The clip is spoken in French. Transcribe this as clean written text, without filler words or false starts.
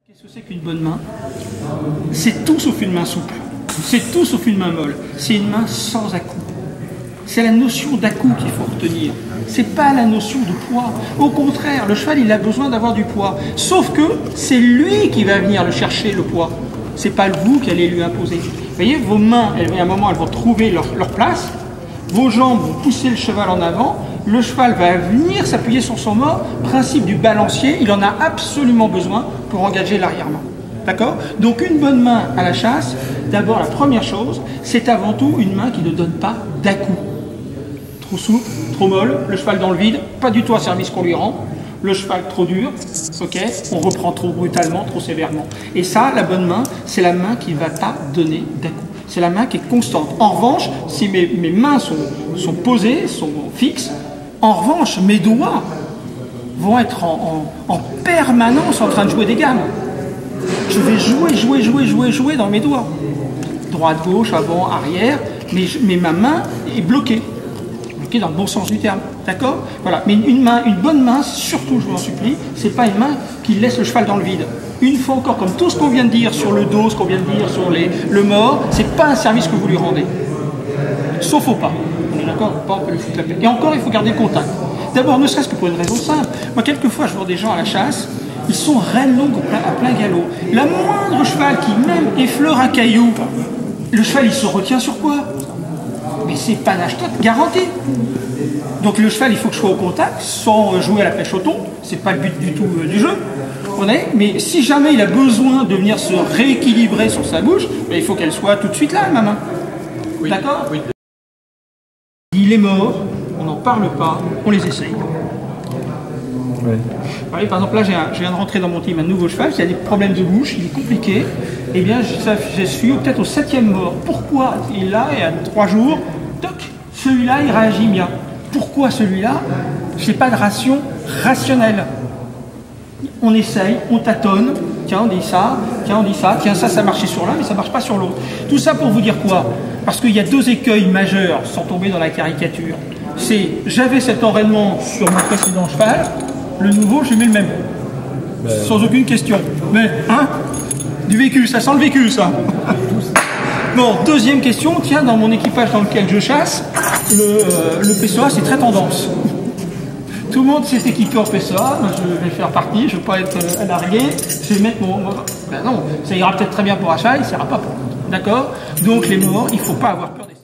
Qu'est-ce que c'est qu'une bonne main? C'est tout sauf une main souple. C'est tout sauf une main molle. C'est une main sans à-coups. C'est la notion d'à-coups qu'il faut retenir. C'est pas la notion de poids. Au contraire, le cheval, il a besoin d'avoir du poids. Sauf que c'est lui qui va venir le chercher, le poids. C'est pas vous qui allez lui imposer. Vous voyez, vos mains, à un moment, elles vont trouver leur place. Vos jambes vont pousser le cheval en avant. Le cheval va venir s'appuyer sur son mort. Principe du balancier, il en a absolument besoin pour engager l'arrière-main. D'accord? Donc une bonne main à la chasse, d'abord la première chose, c'est avant tout une main qui ne donne pas d'à-coups. Trop souple, trop molle, le cheval dans le vide, pas du tout un service qu'on lui rend. Le cheval trop dur, ok, on reprend trop brutalement, trop sévèrement. Et ça, la bonne main, c'est la main qui ne va pas donner d'à-coups. C'est la main qui est constante. En revanche, si mes mains sont posées, sont fixes, en revanche, mes doigts vont être en permanence en train de jouer des gammes. Je vais jouer dans mes doigts. Droite, gauche, avant, arrière, mais ma main est bloquée. Bloquée dans le bon sens du terme. D'accord? Voilà. Mais une bonne main, surtout, je vous en supplie, c'est pas une main qui laisse le cheval dans le vide. Une fois encore, comme tout ce qu'on vient de dire sur le dos, ce qu'on vient de dire sur le mort, c'est pas un service que vous lui rendez. Sauf au pas. On est d'accord? Au pas, on peut lui foutre la paix. Et encore, il faut garder le contact. D'abord, ne serait-ce que pour une raison simple. Moi, quelquefois, je vois des gens à la chasse, ils sont reines longues à plein galop. La moindre cheval qui même effleure un caillou, le cheval, il se retient sur quoi? Mais c'est panache garanti. Donc le cheval, il faut que je sois au contact, sans jouer à la pêche au thon. C'est pas le but du tout du jeu. Mais si jamais il a besoin de venir se rééquilibrer sur sa bouche, il faut qu'elle soit tout de suite là, ma main. Oui. D'accord? Oui. Il est mort, on n'en parle pas, on les essaye. Ouais. Voyez, par exemple, là, je viens de rentrer dans mon team un nouveau cheval qui a des problèmes de bouche, il est compliqué. Eh bien, je suis peut-être au 7e mort. Pourquoi? Il est là et à 3 jours, toc, celui-là, il réagit bien. Pourquoi celui-là? Je n'ai pas de ration rationnelle. On essaye, on tâtonne, tiens, on dit ça, tiens, on dit ça, tiens, ça marchait sur l'un, mais ça ne marche pas sur l'autre. Tout ça pour vous dire quoi? Parce qu'il y a 2 écueils majeurs, sans tomber dans la caricature. C'est, j'avais cet enraînement sur mon précédent cheval, le nouveau, je mets le même. Sans aucune question. Mais, hein? Du vécu, ça sent le vécu, ça. Bon, deuxième question, tiens, dans mon équipage dans lequel je chasse, le PSOA, c'est très tendance. Tout le monde s'est équipé en PSOA, je vais faire partie, je ne vais pas être largué, je vais mettre mon... Ben non, ça ira peut-être très bien pour un cheval, ça ira pas pour... D'accord? Donc les morts, il ne faut pas avoir peur des...